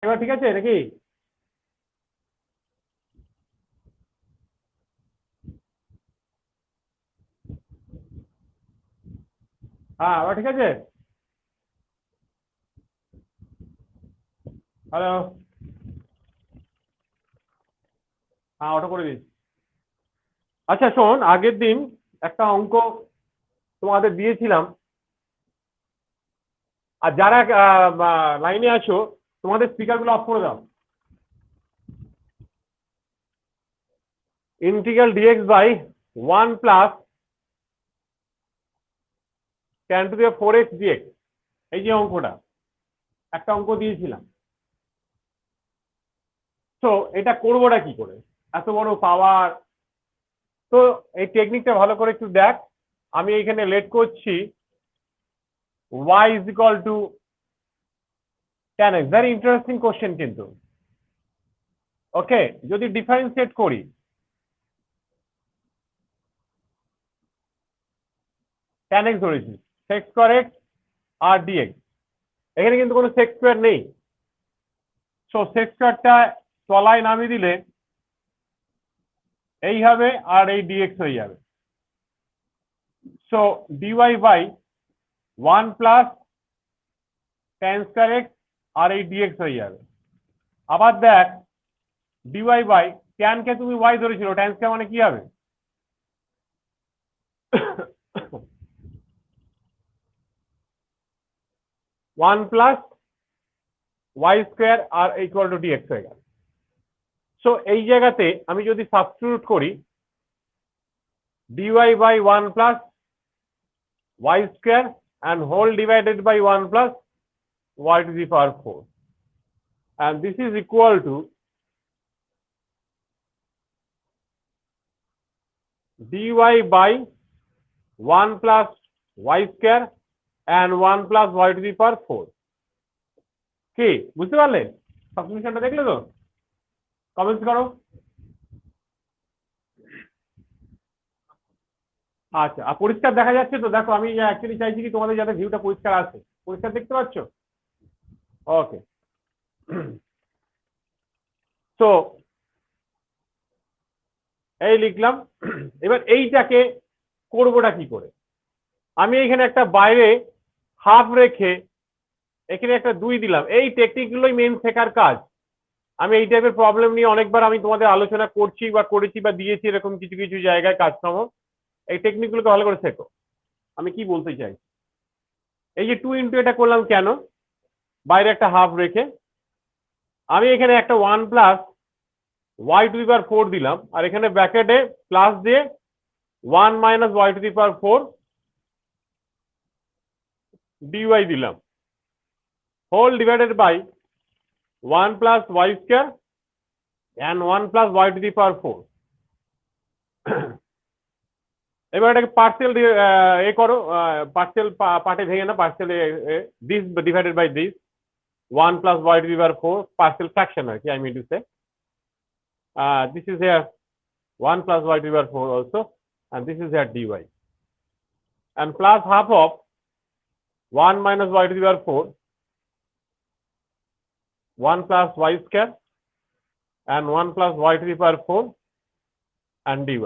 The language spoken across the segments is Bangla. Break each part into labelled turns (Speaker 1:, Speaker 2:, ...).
Speaker 1: এবার ঠিক আছে নাকি? হ্যাঁ এবার ঠিক আছে। হ্যালো। হ্যাঁ ওটা করে দিচ্ছি। আচ্ছা শোন, আগের দিন একটা অঙ্ক তোমাদের দিয়েছিলাম, আর যারা লাইনে আছো তোমাদের স্পিকার গুলো অফ করে দাও। Integral d x by 1 plus tan to the 4x dx, এই যে অঙ্কটা, একটা অঙ্ক দিয়েছিলাম। তো এটা করবোটা কি করে, এত বড় পাওয়ার? তো এই টেকনিকটা ভালো করে একটু দেখ। আমি এখানে লেট করছি y is equal to tan x, very interesting question কিন্তু। ওকে, যদি ডিফারেন্সিয়েট করি, tan x ধরেছি, sec স্কয়ার x আর dx, এখানে কিন্তু কোনো sec স্কয়ার নেই। সো sec স্কয়ারটা তলায় নামিয়ে দিলে এই হবে আর এই dx হয়ে যাবে। So dy by 1 plus tan square x আর এই dx হয়ে যাবে। আবার দেখ, dy বাই tan কে তুমি y ধরেছিল, tan স্কয়ার মানে কি হবে? 1 প্লাস y স্কয়ার আর ইকুয়াল টু dx হয়ে গেল। সো এই জায়গাতে আমি যদি সাবস্টিটিউট করি, dy by 1 plus y square and whole divided by 1 plus y to the power 4, and this is equal to dy by 1 plus y square and 1 plus y to the power 4। কি বুঝতে পারলে? সাবস্টিটিউশনটা দেখলে তো? কমেন্টস করো। আচ্ছা, আর পরিষ্কার দেখা যাচ্ছে তো? দেখো আমি অ্যাকচুয়ালি চাইছি কি তোমাদের যাতে ভিউটা পরিষ্কার আসে। পরিষ্কার দেখতে পাচ্ছ? ওকে। তো এই লিখলাম। এবার এইটাকে করবোটা কি করে? আমি এখানে একটা বাইরে হাফ রেখে এখানে একটা 2 দিলাম। এই টেকনিকগুলোই মেন শেখার কাজ। আমি এই টাইপের প্রবলেম নিয়ে অনেকবার আমি তোমাদের আলোচনা করছি বা করেছি বা দিয়েছি এরকম কিছু কিছু জায়গায় কাজকর্ম। এই টেকনিকগুলোকে ভালো করে শেখো। আমি কি বলতে চাই, এই যে 2 ইন্টু এটা করলাম কেন, বাইরে একটা হাফ রেখে আমি এখানে একটা 1 plus y to the power 4 দিলাম, আর এখানে ব্র্যাকেটে প্লাস দিয়ে 1 minus y to the power 4 dy দিলাম, whole divided by 1 plus y square and 1 plus y to the power 4। এবার এটাকে পার্সিয়াল এ করো, পার্সিয়াল পার্টে ভেঙে না, partial this divided by this 1 plus y to the power 4, partial fraction আর কি, I mean to say this is here 1 plus y to the power 4 also, and this is here dy, and plus half of 1 minus y to the power 4, 1 plus y square and 1 plus y to the power 4 and dy,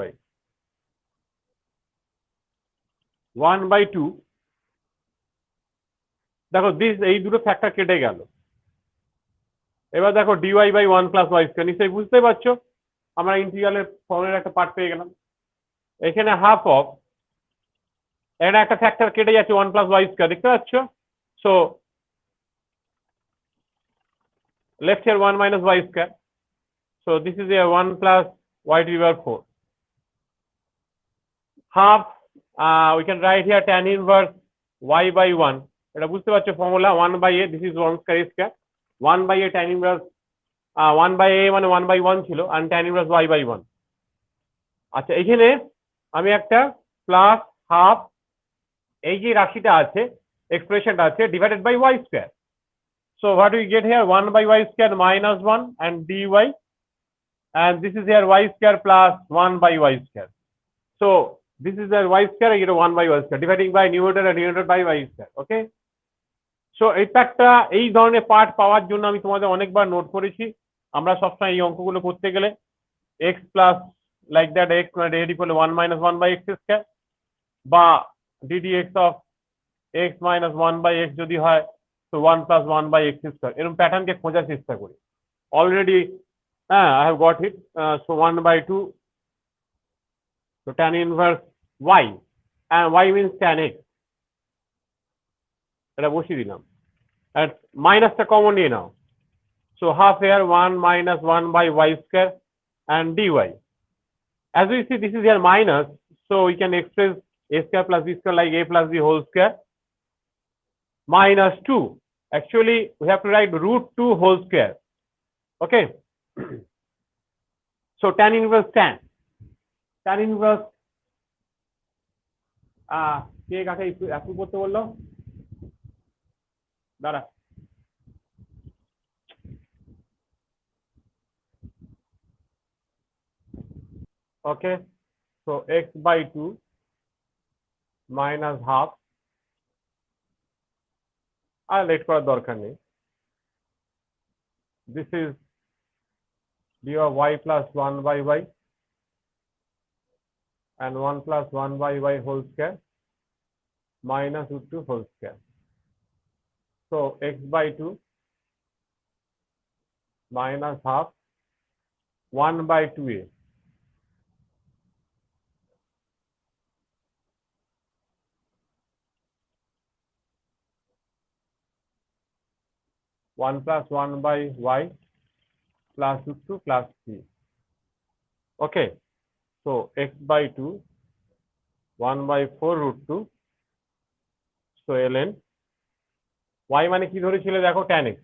Speaker 1: 1 by 2। দেখো দিস, এই দুটো ফ্যাক্টর কেটে গেল। এবার দেখো dy by 1 plus y square, নিশ্চয়ই বুঝতে পারছো আমরা ইন্টিগ্রালের ফর্মের একটা পার্ট পেয়ে গেলাম। এখানে হাফ অফ, এখানে একটা ফ্যাক্টর কেটে যাচ্ছে 1 প্লাস y স্কয়ার, দেখতে পাচ্ছ? So left here 1 minus y square, so this is a 1 plus y to the power 4, half we can write here tan inverse y by 1, এটা বুঝতে পারছো formula, 1 by a, this is 1 square, 1 by a tan inverse 1 by a মানে 1 by 1 ছিল, and tan inverse y by 1। আচ্ছা, এখানে আমি একটা প্লাস হাফ, এই যে রাশিটা আছে, এক্সপ্রেশনটা আছে, divided by y square. So what do we get here? 1 by y square minus 1 and dy, and this is here y square plus 1 by y square. So this is the y square, you get 1 by y square, dividing by numerator and denominator by y square. Okay, so এটা একটা এই ধরনের পার্ট পাওয়ার জন্য আমি তোমাদের অনেকবার নোট করেছি, আমরা সবসময় এই অঙ্কগুলো করতে গেলে x plus like that x ready করলে 1 - 1/x² বা ddx অফ x - 1/x যদি হয় তো 1 + 1/x², এরকম প্যাটার্নকে খোঁজার চেষ্টা করি। অলরেডি হ্যাঁ I have got it. So 1/2, so tan inverse y, and y means tan x, এটা বসিয়ে দিলাম আর মাইনাসটা কমন নিয়ে নাও। So half here 1 - 1/y² and dy. As we see this is here minus, so we can express a² + b² like a + b whole square minus 2. Actually we have to write √2 whole square. Okay. So tan inverse tan inverse কে কাকে একটু করতে বললো, দাঁড়া। Okay, so x/2 minus half, আর লেট করার দরকার নেই, this is dy y plus 1/y and 1 + 1/y whole square minus √2 whole square. So x/2 minus half 1/2a. One plus 1/y plus √2 plus 3. Okay, so x/2 1/4 √2, so ln y মানে কি ধরেছিল দেখো tan x,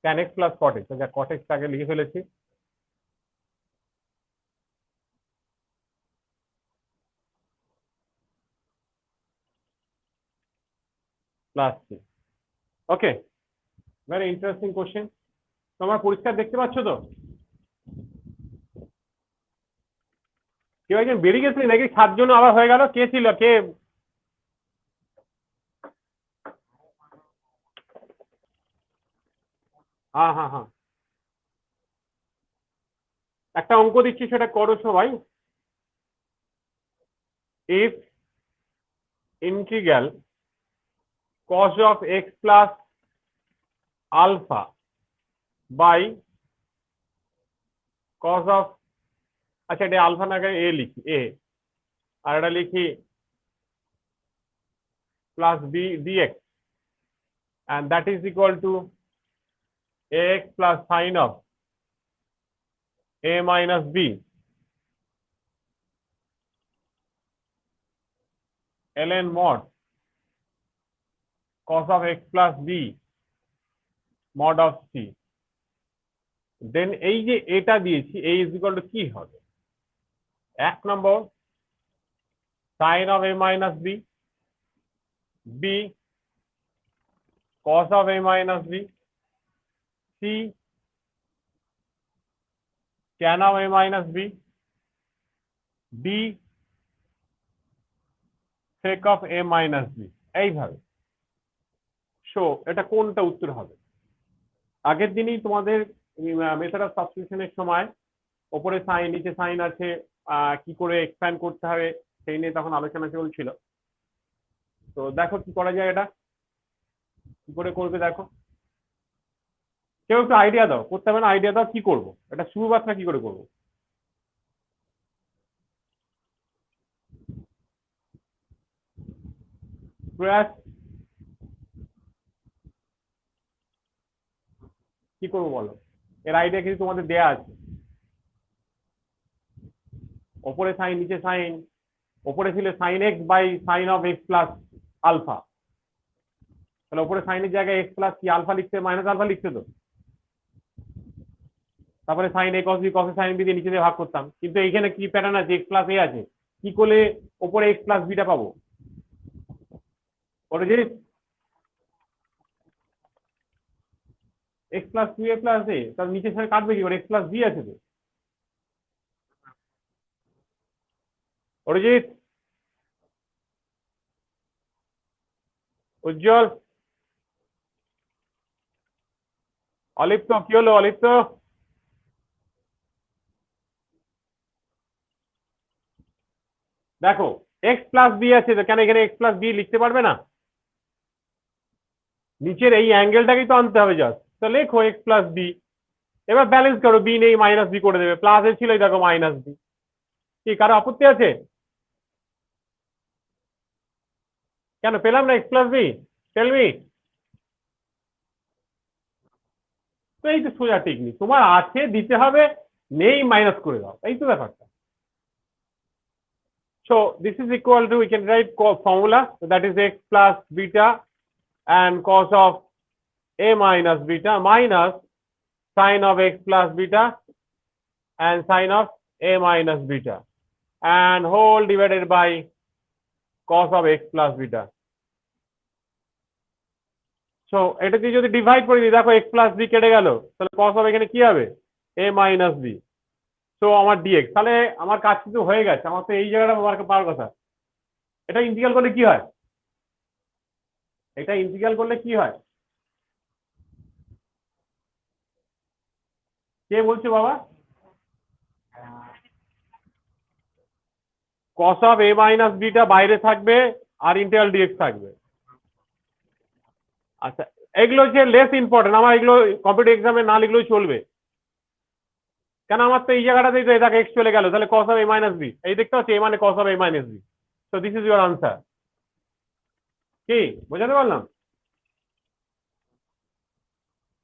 Speaker 1: tan x plus cot x, যা cot x টাকে লিখে ফেলেছি plus 3. ওকে, ভেরি ইন্টারেস্টিং কোশ্চেন। তোমরা পরিষ্কার দেখতে পাচ্ছ তো? কেউ একজন বেরিয়ে গেছিলি নাকি? 7 জন আবার হয়ে গেল, কে ছিল কে? হ্যাঁ হ্যাঁ হ্যাঁ, একটা অঙ্ক দিচ্ছি সেটা করো সবাই। If integral cos of x plus alpha by cos of, আচ্ছা এটা আলফা না এ লিখি, এ আর এটা লিখি plus B dx, and that is equal to ax plus sin of a minus b ln mod cos of x plus b mod of c. দেন এই যে এটা দিয়েছি a is equal to কি হবে? 1 নম্বর sin of a minus b, b cos of a minus b, c tan of a minus b, d sec of a minus b, এইভাবে। সো এটা কোনটা উত্তর হবে? আগের দিনই তোমাদের মেথড অফ সাবস্টিটিউশনের সময় ওপরে সাইন নিচে সাইন আছে, কি করে এক্সপ্যান্ড করতে হবে সেই নিয়ে তখন আলোচনা চলছিল। তো দেখো কি করা যায়, এটা কি করে করবে দেখো, কেউ একটু আইডিয়া দাও, করতে হবে না, আইডিয়া দাও কি করবো, এটা শুরু বার্তা কি করে করবো? প্রয়াস কি করবো বলো, এর আইডিয়া কিন্তু তোমাদের দেয়া আছে। ওপরে সাইন নিচে সাইন, ওপরে ছিল sine x by sine of x plus alpha, তাহলে ওপরে সাইনের জায়গায় এক্স প্লাস কি আলফা লিখতে, মাইনাস আলফা লিখতে তো, তারপরে sine A cos B cos sine B দিয়ে নিচে দিয়ে ভাগ করতাম। কিন্তু এইখানে কি প্যাটার্ন আছে, এক্স প্লাস এ আছে, কি করলে ওপরে এক্স প্লাস বিটা পাবো? ওটা যে এক্স প্লাস টু এ প্লাস এ, তার নিচের সাথে কাটবে কি করে, এক্স প্লাস বি আছে তো। অরিজিৎ, উজ্জ্বল, অলিপ্ত কি হলো অলিপ্ত? দেখো এক্স প্লাস বি আছে, তো কেন এখানে এক্স প্লাস বি লিখতে পারবে না? নিচের এই অ্যাঙ্গেলটাকেই তো আনতে হবে জাস্ট, তো লেখো এক্স প্লাস বি। এবার ব্যালেন্স করো, বি নেই মাইনাস বি করে দেবে, প্লাস এ ছিল দেখো মাইনাস বি। কি কারো আপত্তি আছে? কেন পেলাম না x plus B? Tell me. তো এই তো সোজা টেকনিক, তোমার আছে দিতে হবে, নেই মাইনাস করে দাও, এই তো ব্যাপারটা। So this is equal to, we can write formula, so that is x plus beta and cos of a minus beta minus sin of x plus beta and sin of a minus beta and whole divided by cos of x plus beta. So এটা দিয়ে যদি ডিভাইড করে দিই, দেখো x plus b কেটে গেল, তাহলে cos of এখানে কি হবে? a minus b। তো আমার dx, তাহলে আমার কাজ কিন্তু হয়ে গেছে, আমার তো এই জায়গাটা পাওয়ার কথা। এটা ইন্টিগ্রাল করলে কি হয়? এটা ইন্টিগ্রাল করলে কি হয়? কে বলছে বাবা? cos of a minus b টা বাইরে থাকবে আর ইন্টিগ্রাল dx থাকবে। আচ্ছা, এগুলো হচ্ছে লেস ইম্পর্টেন্ট, আমার এগুলো কম্পিটিটিভ এক্সামে না লিখলেও চলবে। কেন আমার তো এই জায়গাটাতেই তো দেখো এক্স চলে গেল, তাহলে cos of a minus b, এই দেখতে পাচ্ছি, a মানে cos of a minus b। So this is your answer. কি বোঝাতে পারলাম?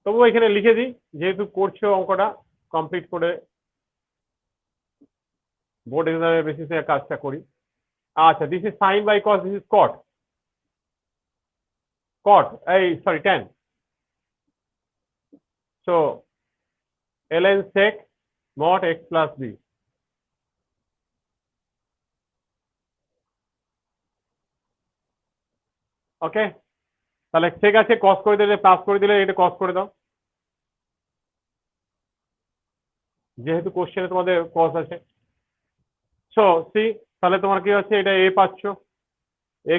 Speaker 1: তবুও এখানে লিখে দিই, যেহেতু করছো অঙ্কটা কমপ্লিট করে বোর্ড এক্সামের বেসিসে কাজটা করি। আচ্ছা, this is sine by cos, this is cot. Cot এই sorry tan। So ln sec mod x plus b। Okay, তাহলে ঠিক আছে, কস করে দিলে প্লাস করে দিলে এটা কস করে দাও, যেহেতু কোশ্চেনে তোমাদের কস আছে। সো সি, তাহলে তোমার কি হচ্ছে, এটা এ পাচ্ছ,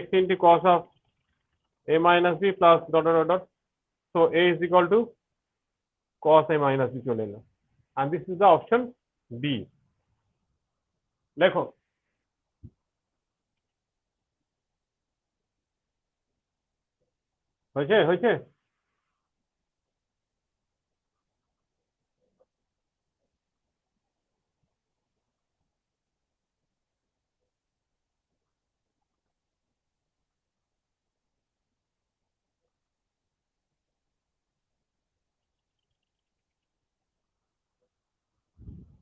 Speaker 1: x into cos of a minus B plus dot dot dot. So a is equal to cos a minus B চলে এলো, and this is the option B। লেখো। হয়েছে হয়েছে?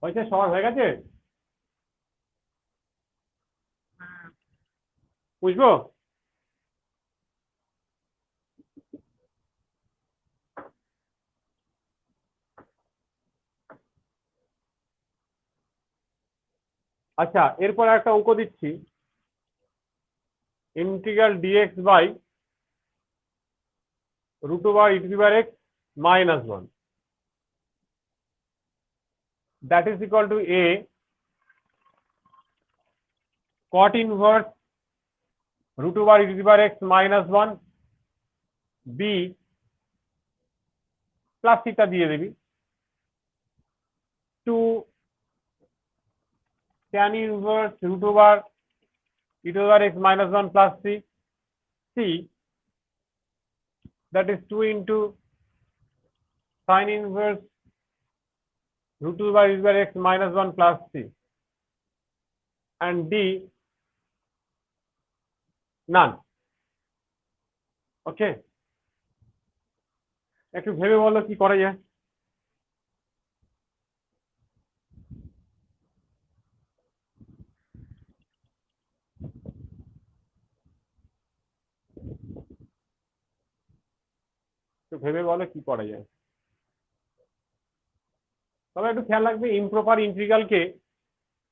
Speaker 1: হয়েছে, সবার হয়ে গেছে? বুঝবো? আচ্ছা, এরপর একটা অঙ্ক দিচ্ছি, integral d x by root over e to the power x minus one, that is equal to A cot inverse root over e to the power x minus one, B plus theta দিয়ে দিবি, to tan inverse root over e to the power x minus one plus C, C that is 2 into sin inverse root 2 by x minus 1 plus c, and d none। ওকে, একটু ভেবে বলো কি করা যায়। একটু ভেবে বলো কি করা যায়। তবে একটু খেয়াল রাখবে, ইমপ্রপার ইন্টিগ্রালকে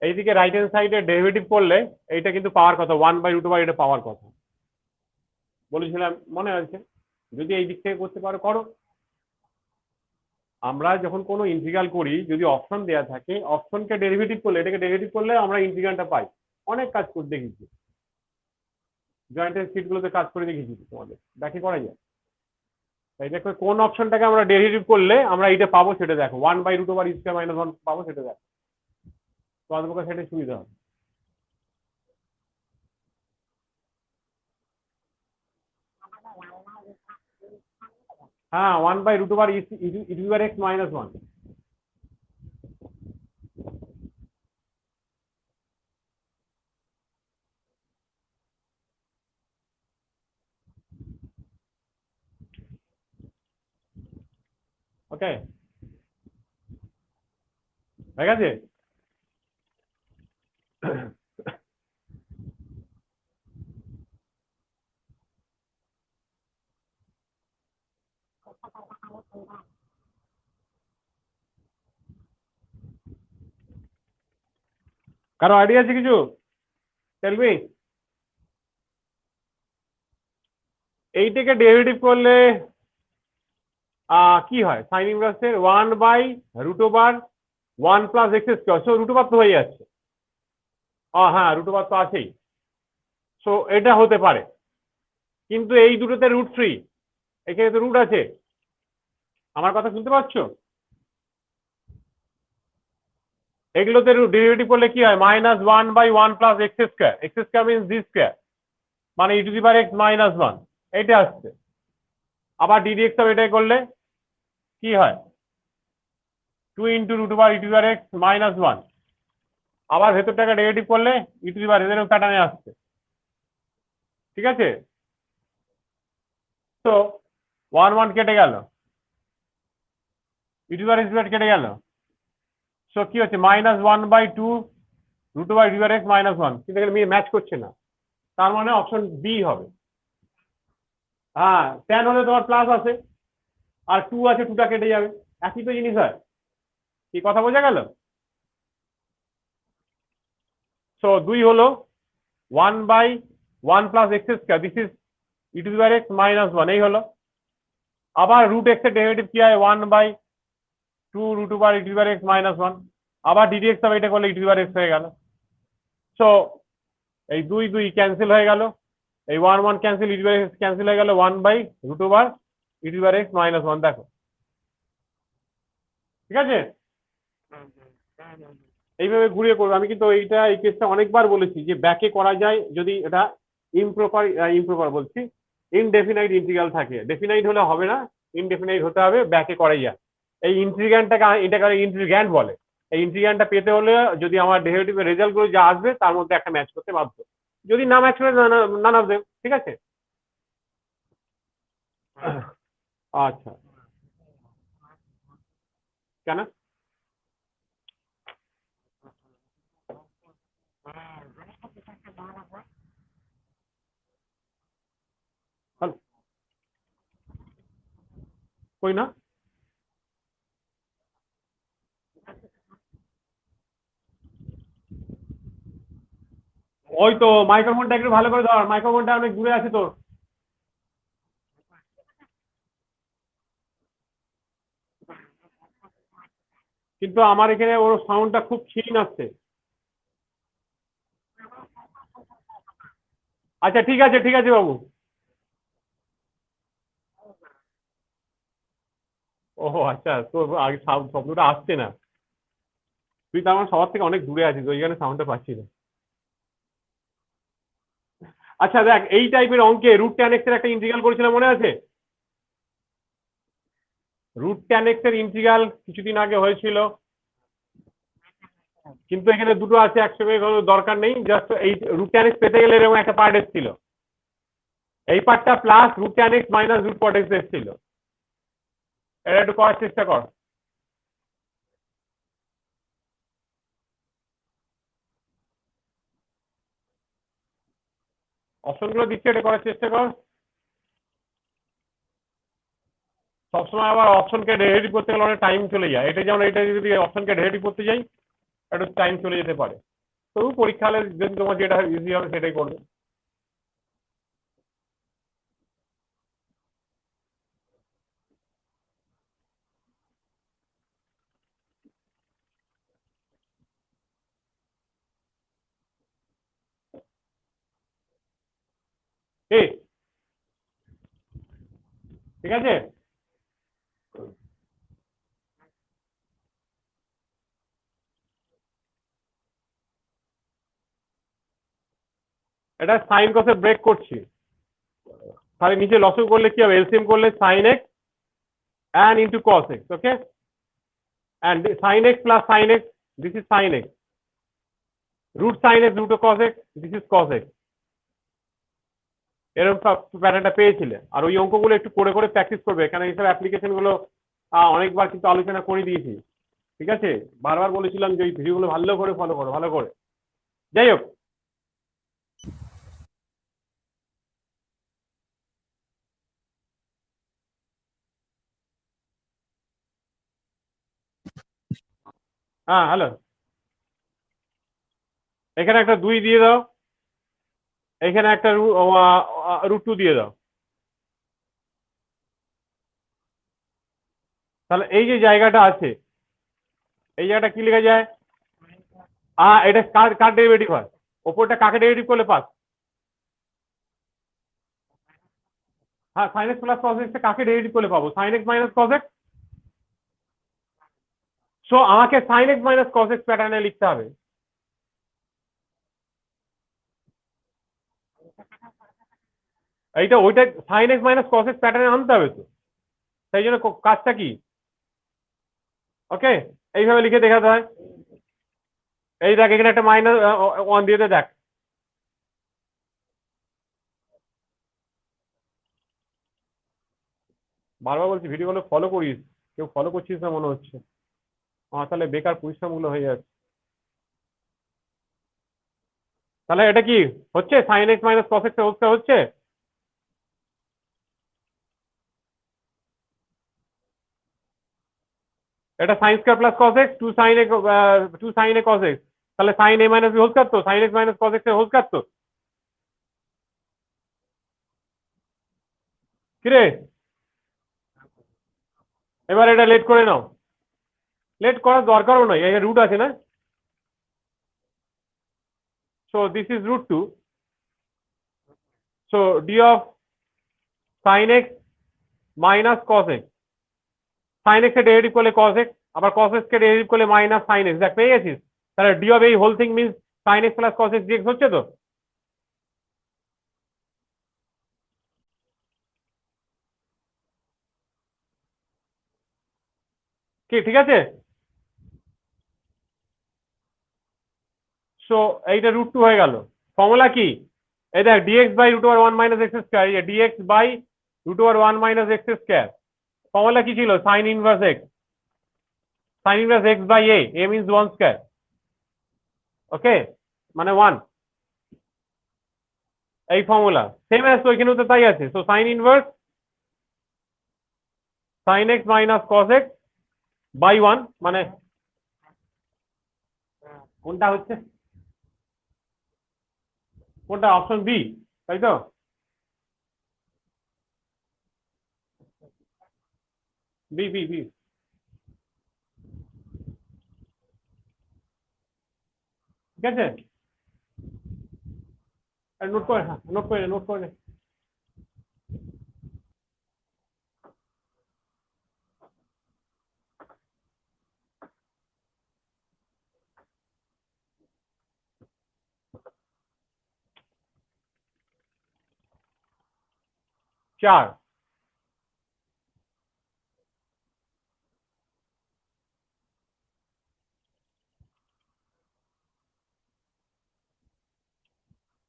Speaker 1: এইদিকে রাইট হ্যান্ড সাইডে ডেরিভেটিভ করলে এইটা কিন্তু পাওয়ার কথা, 1/√, এটা পাওয়ার কথা বলেছিলাম, মনে আছে? যদি এই দিক থেকে করতে পারো করো। আমরা যখন কোনো ইন্টিগ্রাল করি, যদি অপশন দেওয়া থাকে, অপশনকে ডেরিভেটিভ করলে, এটাকে ডেরিভেটিভ করলে আমরা ইন্টিগ্রালটা পাই। অনেক কাজ করে দেখেছি, জয়েন্টের সিট গুলোতে কাজ করে দেখেছি তোমাদের, দেখে করা যায়। এই দেখো কোন অপশনটাকে আমরা ডেরিভেটিভ করলে আমরা এইটা পাবো সেটা দেখো, 1/√(e²-1) পাবো সেটা দেখো, তোমাদের পক্ষে সেটা সুবিধা হবে। হ্যাঁ, 1/√(e²-x-1). ওকে, হয়ে গেছে। কারো আইডিয়া আছে কিছু? Tell me. এইটাকে ডেরিভেটিভ করলে কি হয়? Sign ইনভার্সের 1/√(1 + x²). সো √() তো হয়ে যাচ্ছে। হ্যাঁ, √() তো আছেই। সো এটা হতে পারে, কিন্তু এই দুটোতে √3, এখানে তো রুট আছে। আমার কথা শুনতে পাচ্ছ? এগুলোতে ডেরিভেটিভ করলে কি হয়? -1/1 + x²। x² মিনস d², মানে e⁻x-1 এটা আসছে। আবার ddx এটাই করলে কি হয়? 2 × √(e⁻x-1). আবার ভেতরটাকে ডেরিভেটিভ করলে e⁻, প্যাটার্নে আসছে। ঠিক আছে, তো 1 কেটে গেল, e⁻x কেটে গেল। সো কি হচ্ছে? -1/2 √(e⁻x-1). কিন্তু এখানে ম্যাচ করছে না, তার মানে অপশন বি হবে। হ্যাঁ, tan হলে তোমার প্লাস আছে, আর 2 আছে, 2টা কেটে যাবে, একই তো জিনিস হয়। কি কথা বোঝা গেল? সো 2 হলো 1/1 + x², দিস ইজ e⁻x-1, এই হলো। আবার √x এর ডেরিভেটিভ কি হয়? 1/2 √(e⁻x-1). আবার ddx এটা করলে e⁻x হয়ে গেল। সো এই 2 2 ক্যান্সেল হয়ে গেল, এই 1 1 ক্যান্সেল, e⁻x ক্যান্সেল হয়ে গেল, 1/√(e⁻x-1). দেখো, ঠিক আছে, এইভাবে ঘুরিয়ে করবো। আমি কিন্তু এই কেসটা অনেকবার বলেছি যে ব্যাকে করা যায় যদি এটা ইমপ্রপার বলছি, ইনডেফিনাইট ইন্টিগ্রাল থাকে। ডেফিনাইট হলে হবে না, ইনডেফিনাইট হতে হবে, ব্যাকে করাই যায়। এই এটাকে ইন্টিগ্র্যান্ড বলে। এই ইন্টিগ্র্যান্ডটা পেতে হলে যদি আমার ডেরিভেটিভের রেজাল্ট গুলো যা আসবে তার মধ্যে একটা ম্যাচ করতে বাধ্য, যদি না ম্যাচ করে নান অফ দেম। ঠিক আছে, আচ্ছা, কেন? কই না, ওই তো মাইক্রোফোনটা একটু ভালো করে ধর, মাইক্রোফোনটা অনেক দূরে আছে তোর। কিন্তু আমার এখানে ওর সাউন্ডটা খুব ক্ষীণ আসছে। আচ্ছা, ঠিক আছে, ঠিক আছে বাবু। ও আচ্ছা, তোর আগে শব্দটা আসছে না। তুই তো আমার সবার থেকে অনেক দূরে আছিস, ওই জন্য সাউন্ডটা পাচ্ছি না। আচ্ছা দেখ, এই টাইপের অঙ্কে √tan(x) এর একটা ইন্টিগ্রাল করেছিলাম, মনে আছে? √tan(x) এর ইন্টিগ্রাল কিছুদিন আগে হয়েছিল, কিন্তু এখানে দুটো আছে একসঙ্গে, কোনো দরকার নেই। জাস্ট এই √tan(x) পেতে গেলে এরকম একটা পার্ট এসেছিল, এই পার্টটা প্লাস √tan(x - √cot(x) এসেছিল। এটা একটু করার চেষ্টা কর। অপশনগুলো দিচ্ছে, এটা করার চেষ্টা কর। সবসময় আবার অপশনকে ডেরিভেটিভ করতে গেলে অনেক টাইম চলে যায়। এটা যেমন, এটা যদি অপশনকে ডেরিভেটিভ করতে যাই একটু টাইম চলে যেতে পারে। তবু পরীক্ষা হলে যদি তোমার যেটা ইজি হবে সেটাই করবে। ঠিক আছে। এটা সাইন কসে ব্রেক করছি, তাহলে নিচে লসও করলে কি হবে, এলসিএম করলে sine x and into cos x, okay, and sin x plus sin x, this is sin x, root sin x root of cos x, this is cos x. এরকম সব প্যাটার্নটা পেয়েছিলে, আর ওই অঙ্কগুলো একটু করে করে প্র্যাকটিস করবে, এখানে এইসব অ্যাপ্লিকেশন গুলো অনেকবার কিন্তু আলোচনা করে দিয়েছি, ঠিক আছে, বারবার বলেছিলাম যে ওই ভিডিওগুলো ভালো করে ফলো করো, ভালো করে। যাই হোক, হ্যাঁ হ্যালো, এখানে একটা 2 দিয়ে দাও, এখানে একটা √2 দিয়ে দাও, তাহলে এই যে জায়গাটা আছে, এই জায়গাটা কি লেখা যায়, এটা কার কার ডেরিভেটিভ হয়, ওপরটা কাকে ডেরিভেটিভ করলে পাস, হ্যাঁ sin x plus cos x কাকে ডেরিভেটিভ করলে পাবো, sin x minus cos x, so আমাকে sin x minus cos x প্যাটার্নে লিখতে হবে, এইটা ওইটা sin x minus cos x প্যাটার্নে আনতে হবে, তো সেই জন্য কাজটা কি, ওকে, এইভাবে লিখে দেখাতে হয়, এই দেখ এখানে একটা মাইনাস 1 দিয়ে দেখ, বারবার বলছি ভিডিওগুলো ফলো করিস, কেউ ফলো করছিস না মনে হচ্ছে, তাহলে বেকার পরিশ্রম গুলো হয়ে যাচ্ছে, তাহলে এটা কি হচ্ছে, sin x minus cos x হচ্ছে, এটা sin square plus cos x 2 sin a 2 sin a cos x, তাহলে sin a minus b whole square, তো sin x minus cos x এর হোল স্কয়ার, তো কিরে, এবার এটা লেট করে নাও, লেট করার দরকারও নয়, এখানে রুট আছে না, so this is √2, so d of sin x minus cos x, sin x এর ডেরিভেটিভ করলে cos x, আবার cos x কে ডেরিভেটিভ করলে মাইনাস sin x, দেখ পেয়ে গেছিস, তাহলে d of এই whole thing means sin x plus cos x dx হচ্ছে, তো কি ঠিক আছে, সো এইটা √2 হয়ে গেল, ফর্মুলা কি, এই দেখ dx by √1 minus x square, এই dx by √1 minus x square, formula কি ছিল, sin inverse x, sin inverse x by a means 1 square, okay, মানে 1, এই ফর্মুলা সেম অ্যাজ তো এখানেও তো তাই আছে, so sin inverse sin x minus cos x by 1, মানে কোনটা হচ্ছে, কোনটা, অপশন বি, তাই তো, বি বি বি, ঠিক আছে, নোট করে, হ্যাঁ নোট করে নে, নোট করে নে, চার,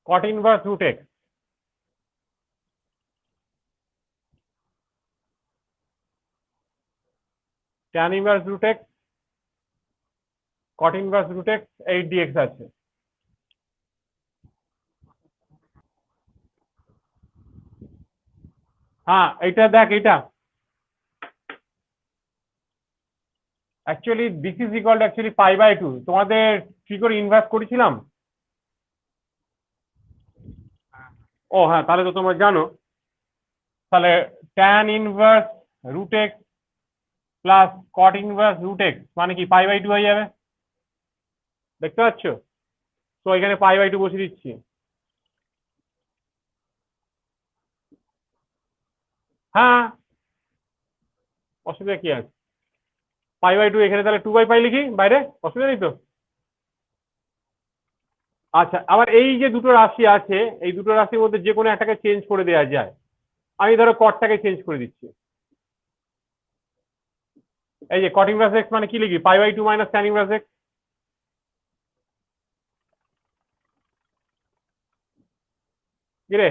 Speaker 1: cot inverse √x, tan inverse √x, cot inverse √x, এই dx আছে, হ্যাঁ এইটা দেখ, এইটা actually this is equal to actually π/2, তোমাদের কি করে ইনভার্স করেছিলাম, ও হ্যাঁ তাহলে তো তোমরা জানো, তাহলে tan inverse √x plus cot inverse √x মানে কি π/2 হয়ে যাবে, দেখতে পাচ্ছ, তো এখানে π/2 বসিয়ে দিচ্ছি, হ্যাঁ অসুবিধা কি আছে, π/2 এখানে তাহলে 2/π লিখি বাইরে, অসুবিধা নেই তো, আচ্ছা, আবার এই যে দুটো রাশি আছে, এই দুটো রাশির মধ্যে যে কোনো একটাকে চেঞ্জ করে দেওয়া যায়। আমি ধরো কটটাকে চেঞ্জ করে দিচ্ছি। এই যে কট ইনভার্স এক্স মানে কি লিখবি, পাই/2 মাইনাস ট্যান ইনভার্স এক্স। কি রে?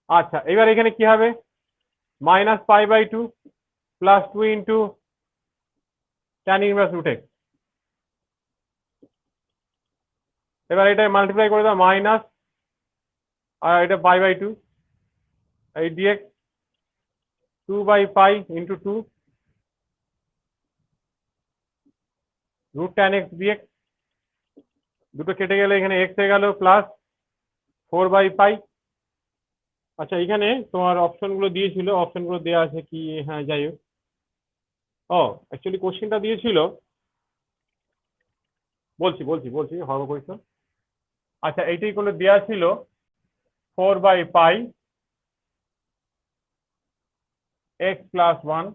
Speaker 1: আচ্ছা, এবার এখানে কি হবে, মাইনাস পাই/2 plus 2 into tan inverse root x. এবার এটা মাল্টিপ্লাই করে দাও, মাইনাস, আর এটা পাই/2 এই ডিএক্স 2/পাই into 2 root tan x dx. দুটো কেটে গেলে এখানে এক্স হয়ে গেল প্লাস 4/পাই। আচ্ছা, এখানে তোমার অপশনগুলো দিয়েছিল, অপশনগুলো দেওয়া আছে কি, হ্যাঁ যাই হোক। ও, অ্যাকচুয়ালি কোশ্চেনটা দিয়েছিল, বলছি বলছি বলছি হরো করেছো। আচ্ছা, এইটাই কোনো দেওয়া ছিল 4/পাই x plus 1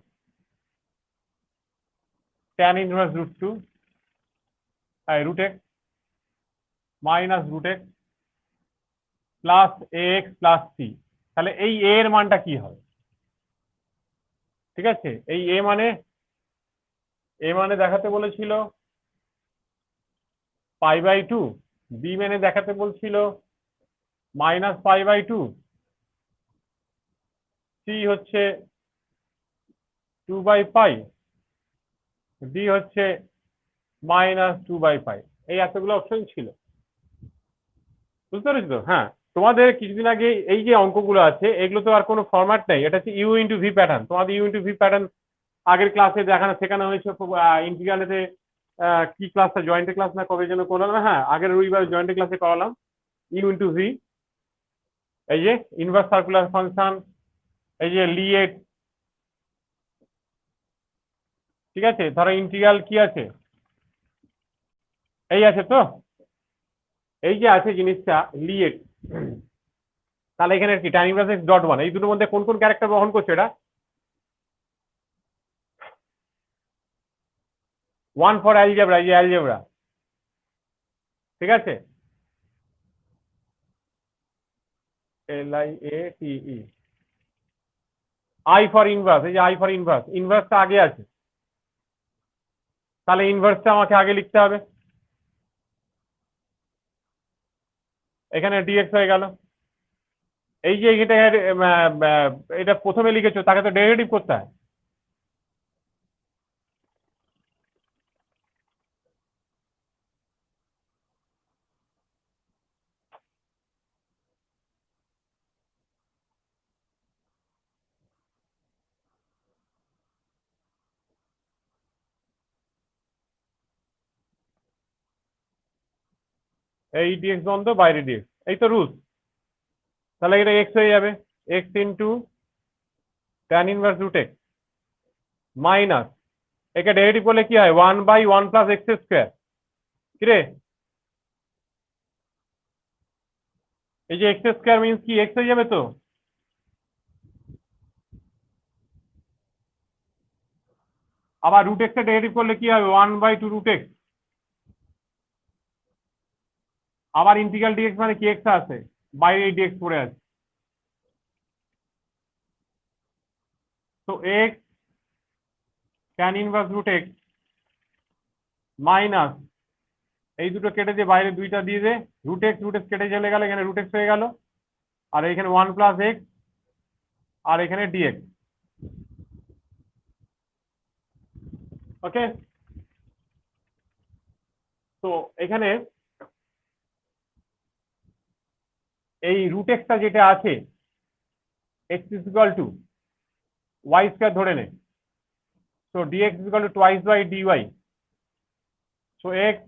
Speaker 1: tan inverse root 2 root x minus root x plus x plus C. তাহলে এই এ এর মানটা কি হবে? ঠিক আছে, এই এ মানে দেখাতে বলেছিল পাই/2, বি মানে দেখাতে বলছিল মাইনাস পাই/2, সি হচ্ছে 2/পাই, ডি হচ্ছে মাইনাস 2/পাই। এই এতগুলো অপশন ছিল, বুঝতে পেরেছো তো? হ্যাঁ, তোমাদের কিছুদিন আগে এই যে অঙ্কগুলো আছে, এগুলো তো আর কোনো ফরম্যাট নেই, এটা হচ্ছে ইউ ইন্টু ভি প্যাটার্ন। তোমাদের ইউ ইন্টু ভি প্যাটার্ন আগের ক্লাসে শেখানো হয়েছে। ইন্টিগ্রালেতে কি ক্লাসটা, জয়েন্টের ক্লাস না কবে যেন করলাম, হ্যাঁ আগের রবিবার জয়েন্টের ক্লাসে করালাম ইউ ইন্টু ভি। এই যে ইনভার্স সার্কুলার ফাংশন, এই যে লিয়েট, ঠিক আছে। ধরো ইন্টিগ্রাল কি আছে, এই আছে তো, এই যে আছে জিনিসটা লিয়েট। তাহলে এখানে কি ট্যান ইনভার্স এক্স ডট 1, এই দুটোর মধ্যে কোন কোন ক্যারেক্টার বহন করছে এটা? 1 ফর অ্যালজেব্রা, এই যে অ্যালজেব্রা, ঠিক আছে, LIATE। আই ফর ইনভার্স, এই যে আই ফর ইনভার্স, ইনভার্সটা আগে আছে, তাহলে ইনভার্সটা আমাকে আগে লিখতে হবে। এখানে ডিএক্স হয়ে গেল। এই যে এটা এটা প্রথমে লিখেছো, তাকে তো ডেরিভেটিভ করতে হয়। এই ডিএক্স বন্ধ, বাইরে ডিএক্স, এই তো রুলস। তাহলে এটা এক্স হয়ে যাবে, x into tan inverse root x minus, একে ডেরিভেটিভ করলে কি হয়, 1/1 প্লাস এক্স স্কোয়ার। কিরে, এই যে এক্স স্কোয়ার মিনস কি, এক্স হয়ে যাবে তো। আবার রুট এক্স এর ডেরিভেটিভ করলে কি হবে, 1/2 রুট এক্স। আবার ইন্টিগ্রাল ডিএক্স মানে কি, এক্স আছে, বাইরে ডিএক্স পড়ে আছে। তো x tan inverse root x minus, এই দুটো কেটে দিয়ে বাইরে দুইটা দিয়ে দে, রুট এক্স কেটে চলে গেল, এখানে রুট এক্স হয়ে গেল, আর এখানে 1 প্লাস এক্স, আর এখানে ডিএক্স। ওকে, তো এখানে এই রুট এক্সটা যেটা আছে, x is equal to y square ধরে নে, তো d x is equal to twice by d y. So x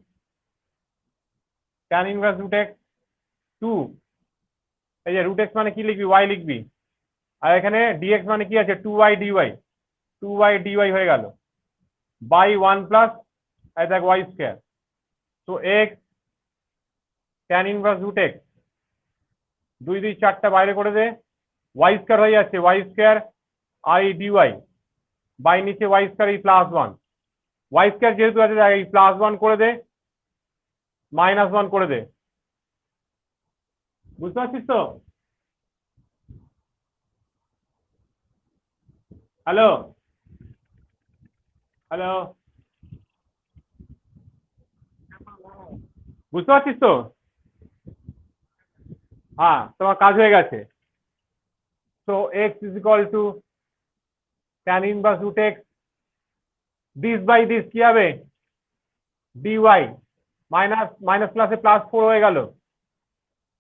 Speaker 1: tan inverse root x 2, এই যে রুট এক্স মানে কি লিখবি, ওয়াই লিখবি, আর এখানে ডিএক্স মানে কি আছে, 2y হয়ে গেল, বাই 1 প্লাস এই দেখ ওয়াই স্কোয়ার। তো x tan inverse root x, 2 2 4টা বাইরে করে দে, ওয়াই স্কোয়ার হয়ে যাচ্ছে, ওয়াই স্কোয়ার আই ডিওয়াই, বাই নিচে ওয়াই স্কোয়ার এই প্লাস 1, ওয়াই স্কয়ার যেহেতু আছে এই +1 করে দে, -1 করে দে। বুঝতে পারছিস তো? হ্যালো হ্যালো, বুঝতে পারছিস তো? হ্যাঁ, তোমার কাজ হয়ে গেছে। তো x is equal to tan inverse root x, this by this কি হবে, dy, মাইনাস মাইনাস প্লাসে +4 হয়ে গেল,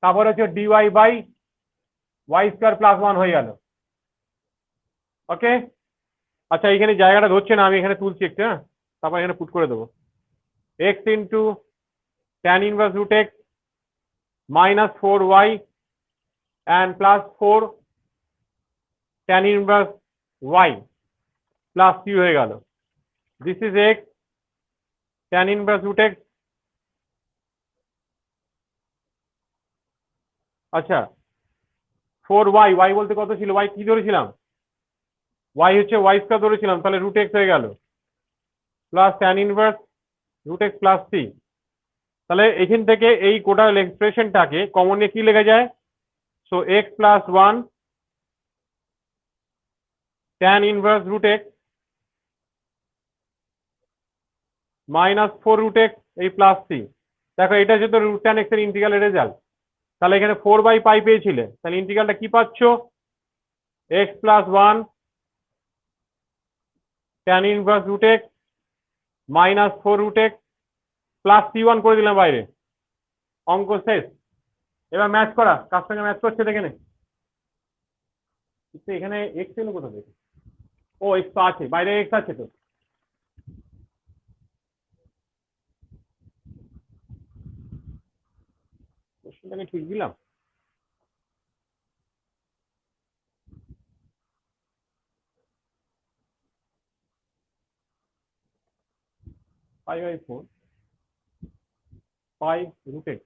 Speaker 1: তারপর হচ্ছে dy বাই ওয়াই স্কয়ার +1 হয়ে গেল। ওকে, আচ্ছা এখানে জায়গাটা ধরছে না, আমি এখানে তুলছি একটু, হ্যাঁ, তারপর এখানে পুট করে দেবো। x ইন্টু tan inverse root x -4y and +4 tan inverse y plus c হয়ে গেল। This is x tan inverse root x। আচ্ছা 4y, y বলতে কত ছিল, y কি ধরেছিলাম, y হচ্ছে y স্কয়ার ধরেছিলাম, তাহলে রুট x হয়ে গেল plus tan inverse root x plus c। তাহলে এখান থেকে এই কোটাল এক্সপ্রেশনটাকে কমন নিয়ে কি লেখা যায়, so x plus 1 tan inverse root x -4 root x এই প্লাস c। দেখো এটা যেহেতু রুট tan x এর ইন্টিগ্রালের রেজাল্ট, তাহলে এখানে 4/π পেয়েছিলে, তাহলে ইন্টিগ্রালটা কি পাচ্ছ, x plus 1 tan inverse root x -4 root x plus c1 করে দিলাম বাইরে, অঙ্ক শেষ। এবার ম্যাচ করা, কার সঙ্গে ম্যাচ করছে দেখে নে। কিন্তু এখানে x এলো কোথা থেকে, ও x তো আছে, বাইরে x আছে তো। কোশ্চেনটা আমি ঠিক দিলাম, π/4 পাই রুট x।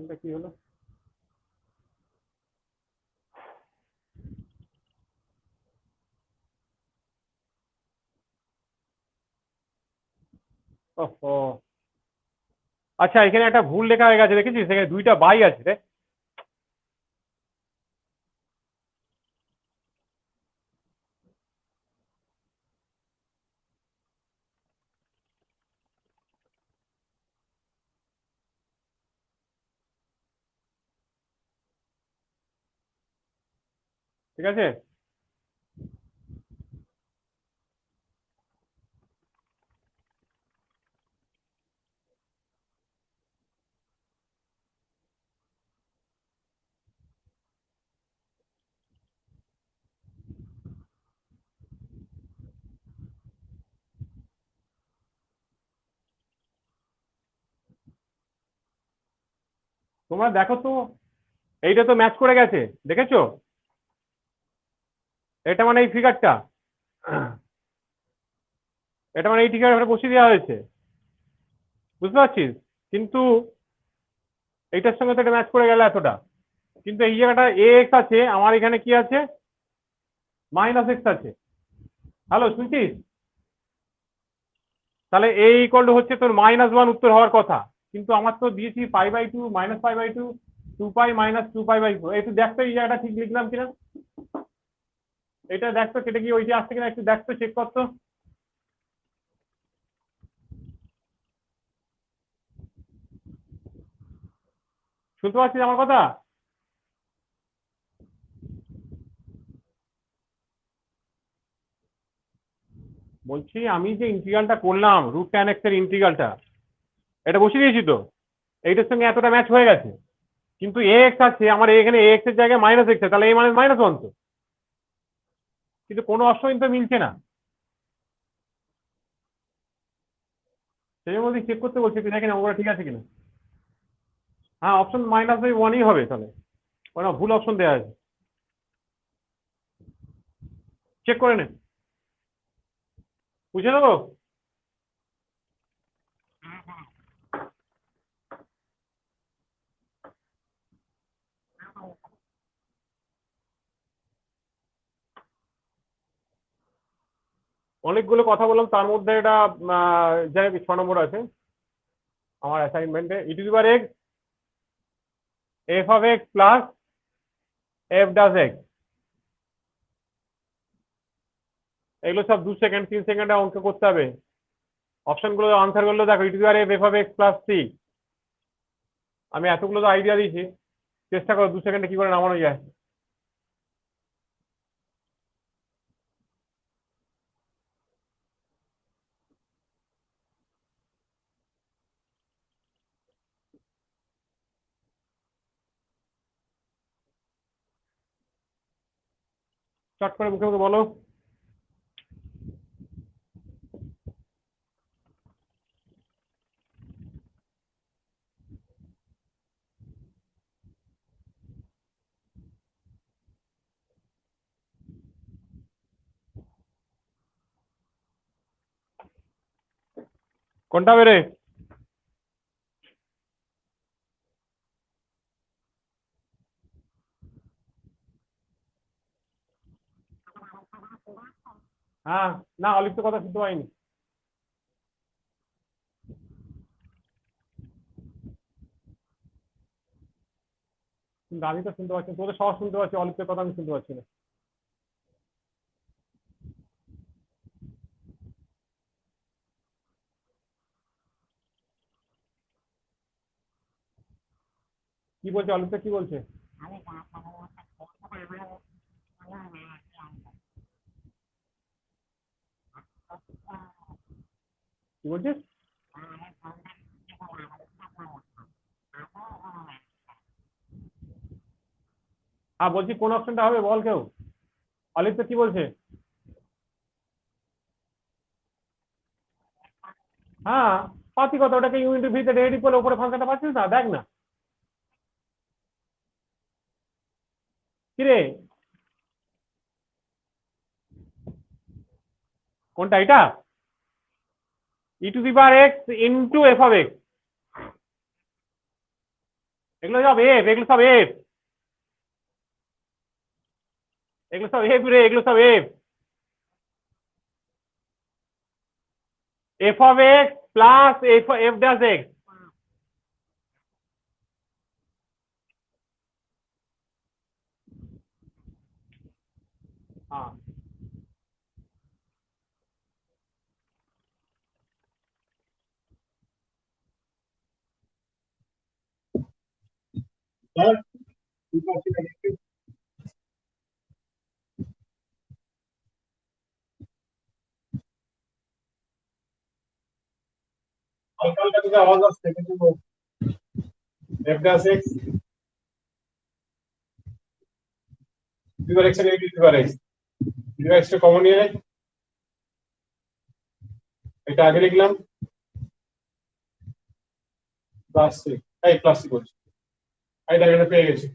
Speaker 1: এটা কি হলো, ওহো, আচ্ছা এখানে একটা ভুল লেখা হয়ে গেছে, দেখেছিস এখানে দুইটা বাই আছে রে। ঠিক আছে, তোমরা দেখো তো, এইটা তো ম্যাচ করে গেছে, দেখেছো, এটা মানে এই ফিগারটা, এটা মানে এই ফিগারটা বসিয়ে দেওয়া হয়েছে, বুঝতে পারছিস, কিন্তু এইটার সঙ্গে তো এটা ম্যাচ করে গেল এতটা, কিন্তু এই জায়গাটা ax আছে, আমার এখানে কি আছে, -x আছে। হ্যালো শুনছিস, তাহলে a ইকুয়াল টু হচ্ছে তোর -1 উত্তর হওয়ার কথা, কিন্তু আমার তো দিয়েছি π/2 -π/2 2π -2π/4। একটু দেখ তো এই জায়গাটা ঠিক লিখলাম কিনা, এটা দেখ তো কেটে গিয়ে ওইটা আসছে কিনা, একটু দেখ তো, চেক কর তো। শুনতে পাচ্ছিস আমার কথা, বলছি আমি যে ইন্টিগ্রালটা করলাম রুট tan x এর ইন্টিগ্রালটা, এটা বসিয়ে দিয়েছি তো, এইটার সঙ্গে এতটা ম্যাচ হয়ে গেছে, কিন্তু ax আছে আমার এখানে, ax এর জায়গায় -x আছে, তাহলে a মানে -1 তো, কিন্তু কোনো অপশন তো মিলছে না, সেই মধ্যে চেক করতে বলছি, তুই দেখেন ওগুলো ঠিক আছে কিনা। হ্যাঁ অপশন -1ই হবে তাহলে, ওরা ভুল অপশন দেওয়া আছে, চেক করে নে, বুঝে নেবো। অনেকগুলো কথা বললাম, তার মধ্যে এটা যাই 6 নম্বর আছে আমার অ্যাসাইনমেন্টে, e to the power x f of x plus f dash x. এগুলো সব 2 সেকেন্ড 3 সেকেন্ডে অঙ্ক করতে হবে। অপশনগুলো আনসার গুলো দেখো, e to the power f of x plus C. আমি এতগুলো তো আইডিয়া দিয়েছি, চেষ্টা করো 2 সেকেন্ডে কি করে নামানো যায়। চট করে মুখে মুখে বলো। কোনটা বেরে? হ্যাঁ, না অলিপ্ত কথা শুনতে পাইনি। কিন্তু আমি তো শুনতে পাচ্ছি, তোদের সব শুনতে পাচ্ছি, অলিপ্তের কথা আমি শুনতে পাচ্ছি না। কি বলছে অলিপ্ত, কি বলছে? কি বলছিস? হ্যাঁ বলছি, কোন অপশনটা হবে বল কেউ। অলিপ্ত কি বলছে? হ্যাঁ পাতি কথা, ওটাকে ইউনিটের ভিতরে ডেরিভেটিভ করলে উপরে ফাংশনটা পাচ্ছিস না, দেখ না। কিরে, কোনটা এটা? E to the power x into f of x. এগুলো সব এফ, এগুলো সব এফ, এগুলো সব এফ রে, এগুলো সব F. F of x plus F F dash x. হ্যাঁ হালকা হালকা তোকে আওয়াজ আসছে, কিন্তু এফ ড্যাশ এক্স দুবার এক্স এর দুবার এক্স, দুবার এক্সটা কমন নিয়ে নেয়, এটা আগে লিখলাম প্লাস সিক্স, এই প্লাস সিক্স বলছি, এই দেখেন পেয়ে গেছি।